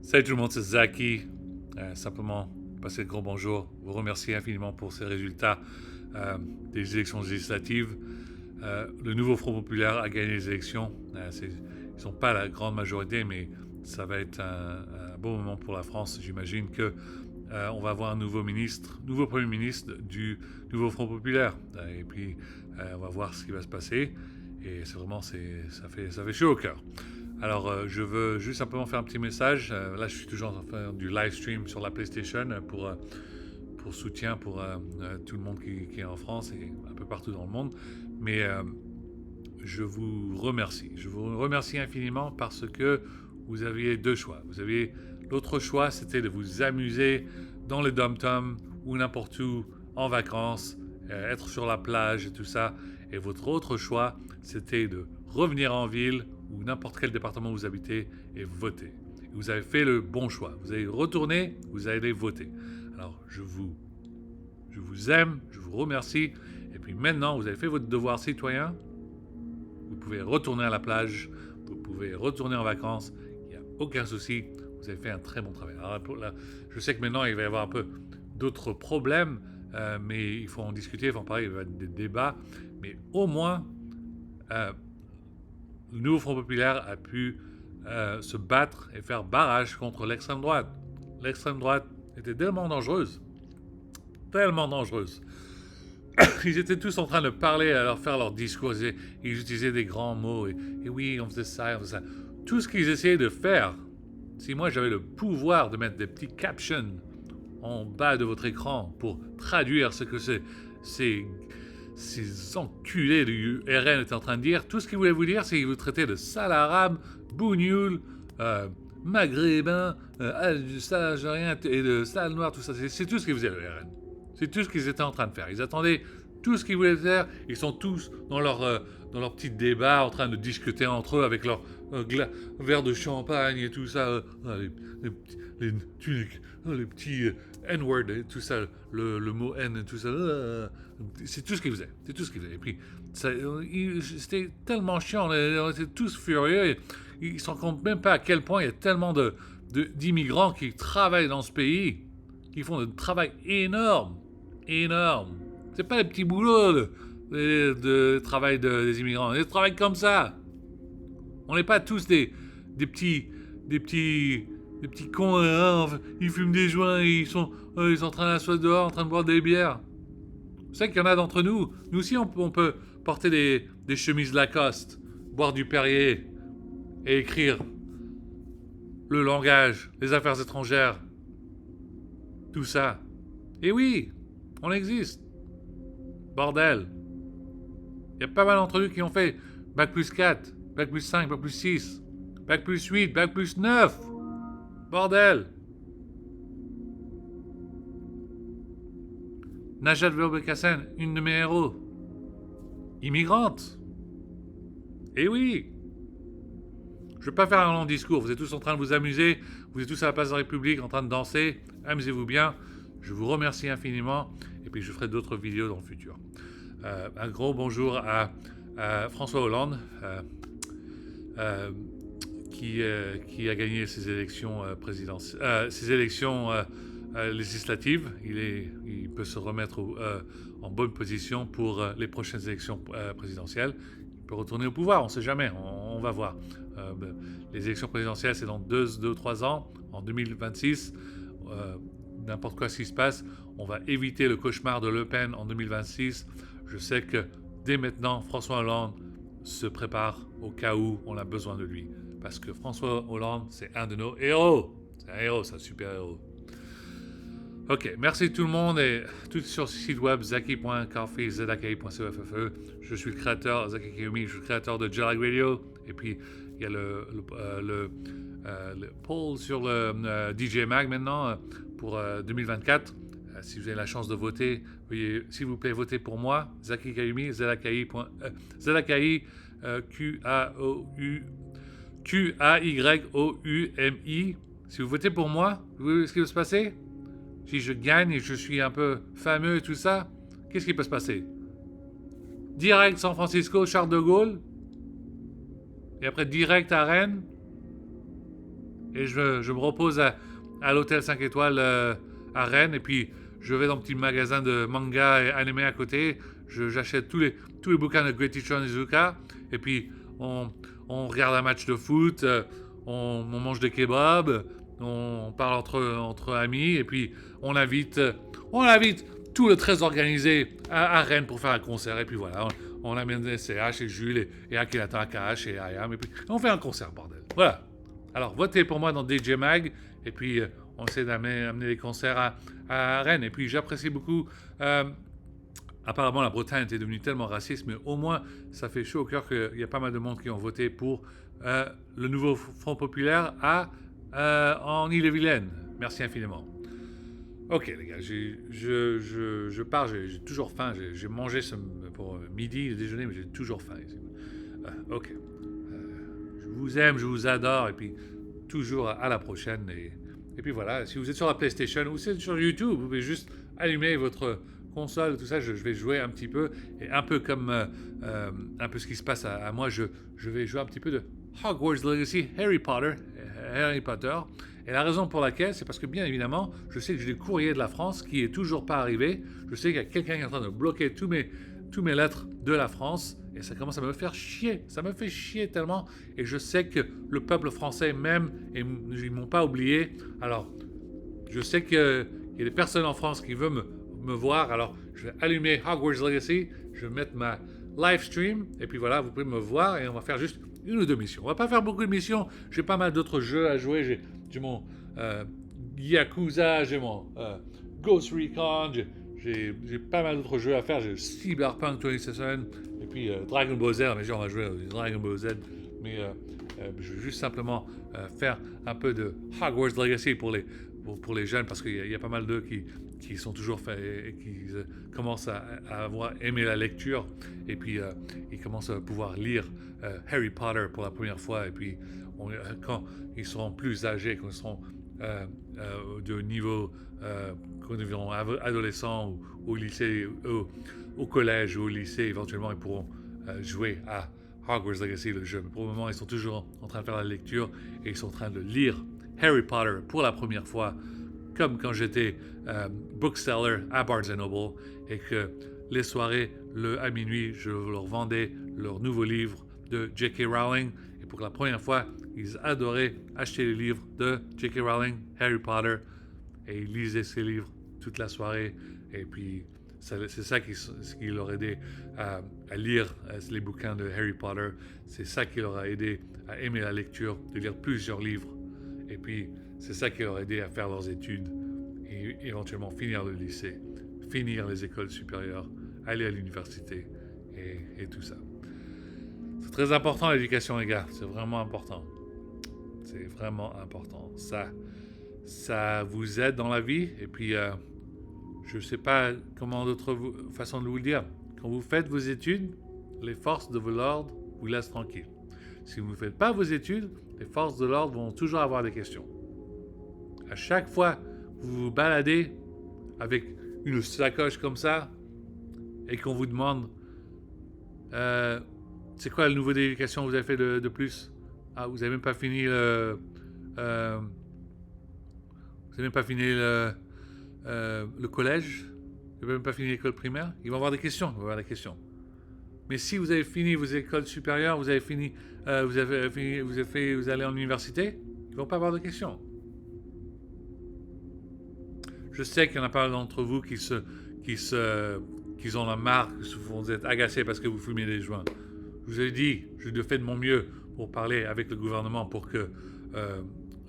Salut tout le monde, c'est Zaki. Simplement, passer le grand bonjour. Vous remercier infiniment pour ces résultats des élections législatives. Le nouveau Front populaire a gagné les élections. Ils ne sont pas la grande majorité, mais ça va être un bon moment pour la France. J'imagine que on va avoir un nouveau Premier ministre du nouveau Front populaire. Et puis, on va voir ce qui va se passer. Et c'est vraiment, ça fait chaud au cœur. Alors, je veux juste simplement faire un petit message. Là, je suis toujours en train de faire du live stream sur la PlayStation pour soutien pour tout le monde qui est en France et un peu partout dans le monde. Mais je vous remercie. Je vous remercie infiniment parce que vous aviez deux choix. L'autre choix, c'était de vous amuser dans les dom-toms ou n'importe où en vacances, être sur la plage et tout ça. Et votre autre choix, c'était de revenir en ville ou n'importe quel département où vous habitez et voter. Et vous avez fait le bon choix. Vous allez retourner, vous allez voter. Alors, je vous aime, je vous remercie. Et puis maintenant, vous avez fait votre devoir citoyen. Vous pouvez retourner à la plage, vous pouvez retourner en vacances. Il n'y a aucun souci. Vous avez fait un très bon travail. Alors là, je sais que maintenant, il va y avoir un peu d'autres problèmes, mais il faut en discuter, il faut en parler, il va y avoir des débats. Mais au moins, le nouveau Front populaire a pu se battre et faire barrage contre l'extrême droite. L'extrême droite était tellement dangereuse. Tellement dangereuse. Ils étaient tous en train de parler, à leur faire leur discours. Ils utilisaient des grands mots. Et oui, on faisait ça, on faisait ça. Tout ce qu'ils essayaient de faire, si moi j'avais le pouvoir de mettre des petits captions en bas de votre écran pour traduire ce que ces enculés du RN étaient en train de dire, tout ce qu'ils voulaient vous dire, c'est qu'ils vous traitaient de sale arabe, bougnoul, maghrébin, sale algérien et de sale noir, tout ça. C'est tout ce qu'ils faisaient, le RN. C'est tout ce qu'ils étaient en train de faire. Ils attendaient tout ce qu'ils voulaient faire. Ils sont tous dans leur petit débat en train de discuter entre eux avec leur verre de champagne et tout ça. Les petits N-word et tout ça. Le mot N et tout ça. C'est tout ce qu'ils faisaient. C'est tout ce qu'ils faisaient. Et puis, c'était tellement chiant. On était tous furieux. Ils ne se rendent compte même pas à quel point il y a tellement d'immigrants qui travaillent dans ce pays, qui font un travail énorme. Énorme. C'est pas les petits boulots de travail des immigrants. Ils travaillent comme ça. On n'est pas tous des petits cons. Ils fument des joints. Ils sont en train d'asseoir dehors, en train de boire des bières. Vous savez qu'il y en a d'entre nous. Nous aussi, on peut porter des chemises Lacoste, boire du Perrier et écrire le langage, les affaires étrangères, tout ça. Et oui, on existe. Bordel. Il y a pas mal d'entre nous qui ont fait Bac plus 4, Bac plus 5, Bac plus 6, Bac plus 8, Bac plus 9. Bordel. Najat Vallaud-Belkacem, une de mes héros. Immigrante. Et oui. Je ne vais pas faire un long discours. Vous êtes tous en train de vous amuser. Vous êtes tous à la place de la République en train de danser. Amusez-vous bien. Je vous remercie infiniment. Et puis je ferai d'autres vidéos dans le futur. Un gros bonjour à François Hollande, qui a gagné ces élections législatives. Il peut se remettre en bonne position pour les prochaines élections présidentielles. Il peut retourner au pouvoir, on ne sait jamais, on va voir. Les élections présidentielles, c'est dans 2-3 ans, en 2026. N'importe quoi ce qui se passe, on va éviter le cauchemar de Le Pen en 2026. Je sais que dès maintenant, François Hollande se prépare au cas où on a besoin de lui. Parce que François Hollande, c'est un de nos héros. C'est un héros, c'est un super héros. Ok, merci tout le monde et tout sur le site web zaki.coffee, zaki.coffe. Je suis le créateur, Zaki Kiyomi, je suis le créateur de Jalag Radio. Et puis, il y a le poll sur le DJ Mag maintenant pour 2024. Si vous avez la chance de voter, veuillez, s'il vous plaît, voter pour moi, Zaki Kiyomi, Zaki, Q-A-Y-O-U-M-I. Si vous votez pour moi, vous voyez ce qui va se passer? Si je gagne et je suis un peu fameux et tout ça, qu'est-ce qui peut se passer? Direct San Francisco, Charles de Gaulle, et après direct à Rennes, et je me repose à l'hôtel 5 étoiles à Rennes. Et puis, je vais dans un petit magasin de manga et animé à côté. J'achète tous les bouquins de Great Teacher Onizuka. Et puis, on regarde un match de foot, on mange des kebabs, on parle entre amis. Et puis, on invite tout le très organisé à Rennes pour faire un concert. Et puis voilà, on amène CH et Jules et Akira Takahashi et Ayam. Et puis, on fait un concert, bordel. Voilà. Alors, votez pour moi dans DJ Mag. Et puis, on essaie d'amener les concerts à Rennes. Et puis, j'apprécie beaucoup. Apparemment, la Bretagne était devenue tellement raciste, mais au moins, ça fait chaud au cœur qu'il y a pas mal de monde qui ont voté pour le nouveau Front populaire en Ille-et-Vilaine. Merci infiniment. Ok, les gars, je pars, j'ai toujours faim. J'ai mangé pour midi, le déjeuner, mais j'ai toujours faim. Ok. Je vous aime, je vous adore, et puis toujours à la prochaine. Et puis voilà, si vous êtes sur la PlayStation ou si vous êtes sur YouTube, vous pouvez juste allumer votre console, tout ça, je vais jouer un petit peu, et un peu comme un peu ce qui se passe à moi, je vais jouer un petit peu de Hogwarts Legacy, Harry Potter. Et la raison pour laquelle, c'est parce que bien évidemment, je sais que j'ai des courriers de la France qui est toujours pas arrivé. Je sais qu'il y a quelqu'un qui est en train de bloquer tous mes lettres de la France, et ça commence à me faire chier. Ça me fait chier tellement, et je sais que le peuple français même, ils m'ont pas oublié. Alors, je sais qu'il y a des personnes en France qui veulent me voir, alors je vais allumer Hogwarts Legacy, je vais mettre ma live stream, et puis voilà, vous pouvez me voir, et on va faire juste une ou deux missions. On va pas faire beaucoup de missions, j'ai pas mal d'autres jeux à jouer, j'ai mon Yakuza, j'ai mon Ghost Recon, j'ai pas mal d'autres jeux à faire, j'ai Cyberpunk 2077, et puis Dragon Ball Z, mais genre on va jouer à Dragon Ball Z, mais je vais juste simplement faire un peu de Hogwarts Legacy pour les jeunes, parce qu'il y a pas mal d'eux qui sont toujours faits et qui commencent à avoir aimé la lecture, et puis ils commencent à pouvoir lire Harry Potter pour la première fois, et puis quand ils seront plus âgés, quand ils seront de niveau quand ils deviendront adolescents ou au lycée, au collège ou au lycée, éventuellement ils pourront jouer à Hogwarts Legacy, le jeu. Mais pour le moment, ils sont toujours en train de faire la lecture et ils sont en train de lire Harry Potter pour la première fois, comme quand j'étais bookseller à Barnes & Noble, et que les soirées, à minuit, je leur vendais leur nouveau livre de J.K. Rowling, et pour la première fois, ils adoraient acheter les livres de J.K. Rowling, Harry Potter, et ils lisaient ces livres toute la soirée, et puis c'est ça qui leur a aidé à lire les bouquins de Harry Potter, c'est ça qui leur a aidé à aimer la lecture, de lire plusieurs livres, et puis c'est ça qui leur a aidé à faire leurs études, et éventuellement finir le lycée, finir les écoles supérieures, aller à l'université, et tout ça. C'est très important l'éducation, les gars, c'est vraiment important. C'est vraiment important. Ça vous aide dans la vie, et puis je ne sais pas comment d'autres façons de vous le dire. Quand vous faites vos études, les forces de l'ordre vous laissent tranquille. Si vous ne faites pas vos études, les forces de l'ordre vont toujours avoir des questions. À chaque fois que vous vous baladez avec une sacoche comme ça et qu'on vous demande c'est quoi le niveau d'éducation que vous avez fait de plus? Ah, vous n'avez même pas fini le collège? Vous n'avez même pas fini l'école primaire? Ils vont avoir des questions. Mais si vous avez fini vos écoles supérieures, vous avez fini, vous allez en université, ils vont pas avoir de questions. Je sais qu'il y en a pas d'entre vous qui ont la marque, vous êtes agacés parce que vous fumez des joints. Je vous ai dit, je fais de mon mieux pour parler avec le gouvernement pour que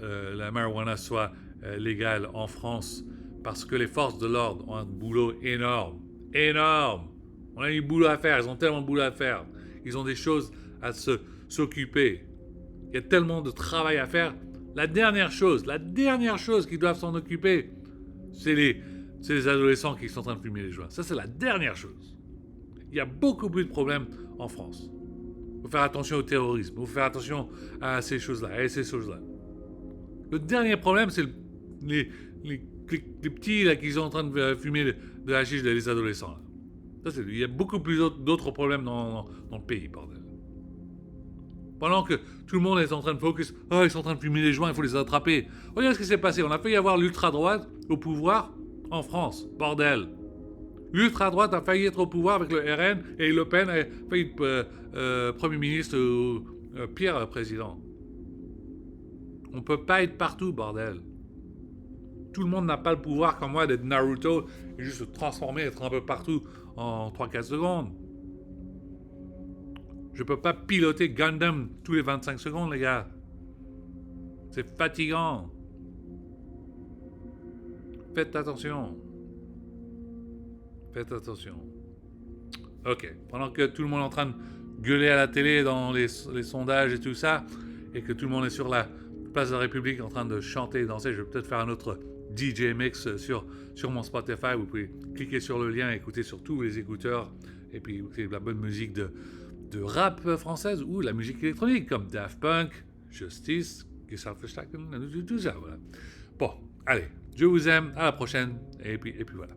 la marijuana soit légale en France, parce que les forces de l'ordre ont un boulot énorme. On a du boulot à faire, ils ont tellement de boulot à faire. Ils ont des choses à s'occuper. Il y a tellement de travail à faire. La dernière chose qu'ils doivent s'en occuper, c'est les adolescents qui sont en train de fumer les joints. Ça, c'est la dernière chose. Il y a beaucoup plus de problèmes en France. Il faut faire attention au terrorisme. Il faut faire attention à ces choses-là. Le dernier problème, c'est les petits là, qui sont en train de fumer de hashish, les adolescents. Là. Ça, il y a beaucoup plus d'autres problèmes dans le pays, bordel. Pendant que tout le monde est en train de focus, oh, ils sont en train de fumer les joints, il faut les attraper. Regardez ce qui s'est passé. On a failli avoir l'ultra-droite au pouvoir en France. Bordel. L'ultra-droite a failli être au pouvoir avec le RN et Le Pen a failli être Premier ministre ou pire président. On peut pas être partout, bordel. Tout le monde n'a pas le pouvoir comme moi d'être Naruto et juste se transformer, être un peu partout en 3-4 secondes. Je peux pas piloter Gundam tous les 25 secondes, les gars. C'est fatigant. Faites attention. Faites attention. Ok. Pendant que tout le monde est en train de gueuler à la télé dans les sondages et tout ça, et que tout le monde est sur la place de la République en train de chanter et danser, je vais peut-être faire un autre DJ mix sur mon Spotify. Vous pouvez cliquer sur le lien, écouter sur tous les écouteurs, et puis écouter de la bonne musique de rap française ou la musique électronique comme Daft Punk, Justice, Gesellschaftsstacken, tout ça, voilà. Bon, allez, je vous aime, à la prochaine, et puis voilà.